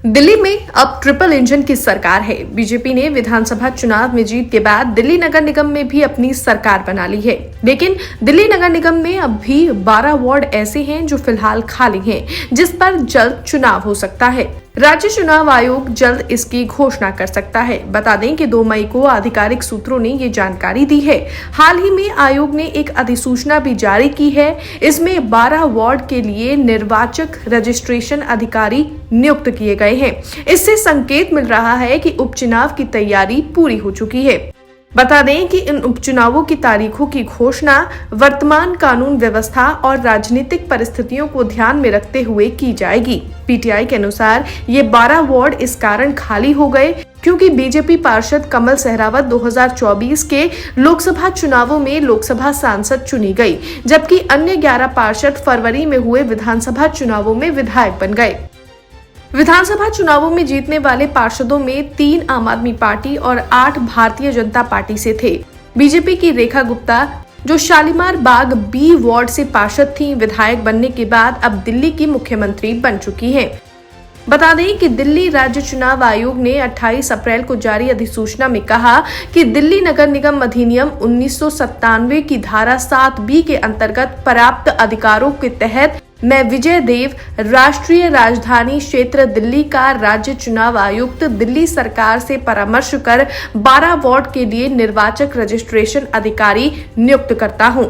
दिल्ली में अब triple engine की सरकार है। बीजेपी ने विधानसभा चुनाव में जीत के बाद दिल्ली नगर निगम में भी अपनी सरकार बना ली है, लेकिन दिल्ली नगर निगम में अब भी 12 वार्ड ऐसे हैं जो फिलहाल खाली हैं, जिस पर जल्द चुनाव हो सकता है। राज्य चुनाव आयोग जल्द इसकी घोषणा कर सकता है। बता दें कि 2 मई को आधिकारिक सूत्रों ने ये जानकारी दी है। हाल ही में आयोग ने एक अधिसूचना भी जारी की है। इसमें 12 वार्ड के लिए निर्वाचक रजिस्ट्रेशन अधिकारी नियुक्त किए गए हैं। इससे संकेत मिल रहा है कि उपचुनाव की तैयारी पूरी हो चुकी है। बता दें कि इन उपचुनावों की तारीखों की घोषणा वर्तमान कानून व्यवस्था और राजनीतिक परिस्थितियों को ध्यान में रखते हुए की जाएगी। पीटीआई के अनुसार ये 12 वार्ड इस कारण खाली हो गए क्योंकि बीजेपी पार्षद कमल सहरावत 2024 के लोकसभा चुनावों में लोकसभा सांसद चुनी गई, जबकि अन्य 11 पार्षद फरवरी में हुए विधानसभा चुनावों में विधायक बन गए। विधानसभा चुनावों में जीतने वाले पार्षदों में 3 आम आदमी पार्टी और 8 भारतीय जनता पार्टी से थे। बीजेपी की रेखा गुप्ता, जो शालीमार बाग बी वार्ड से पार्षद थीं, विधायक बनने के बाद अब दिल्ली की मुख्यमंत्री बन चुकी हैं। बता दें कि दिल्ली राज्य चुनाव आयोग ने 28 अप्रैल को जारी अधिसूचना में कहा कि दिल्ली नगर निगम अधिनियम 1997 की धारा 7B के अंतर्गत प्राप्त अधिकारों के तहत मैं विजय देव, राष्ट्रीय राजधानी क्षेत्र दिल्ली का राज्य चुनाव आयुक्त दिल्ली सरकार से परामर्श कर 12 वार्ड के लिए निर्वाचक रजिस्ट्रेशन अधिकारी नियुक्त करता हूं।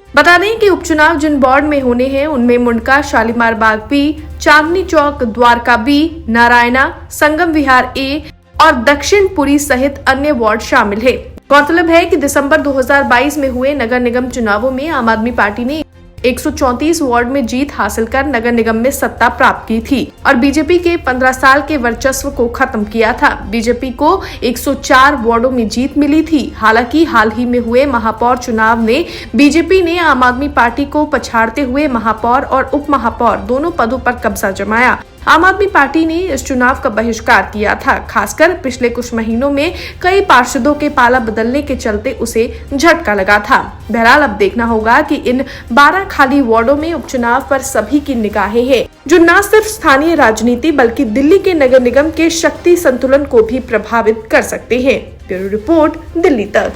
बता दें कि उपचुनाव जिन वार्ड में होने हैं उनमें मुंडका, शालीमार बाग बी, चांदनी चौक, द्वारका बी, नारायणा, संगम विहार ए और दक्षिणपुरी सहित अन्य वार्ड शामिल है। गौरतलब है कि दिसंबर 2022 में हुए नगर निगम चुनावों में आम आदमी पार्टी ने 134 वार्ड में जीत हासिल कर नगर निगम में सत्ता प्राप्त की थी और बीजेपी के 15 साल के वर्चस्व को खत्म किया था। बीजेपी को 104 वार्डों में जीत मिली थी। हालांकि हाल ही में हुए महापौर चुनाव में बीजेपी ने आम आदमी पार्टी को पछाड़ते हुए महापौर और उप महापौर दोनों पदों पर कब्जा जमाया। आम आदमी पार्टी ने इस चुनाव का बहिष्कार किया था। खासकर पिछले कुछ महीनों में कई पार्षदों के पाला बदलने के चलते उसे झटका लगा था। बहरहाल अब देखना होगा कि इन 12 खाली वार्डों में उपचुनाव पर सभी की निगाहें हैं, जो न सिर्फ स्थानीय राजनीति बल्कि दिल्ली के नगर निगम के शक्ति संतुलन को भी प्रभावित कर सकते हैं। ब्यूरो रिपोर्ट, दिल्ली तक।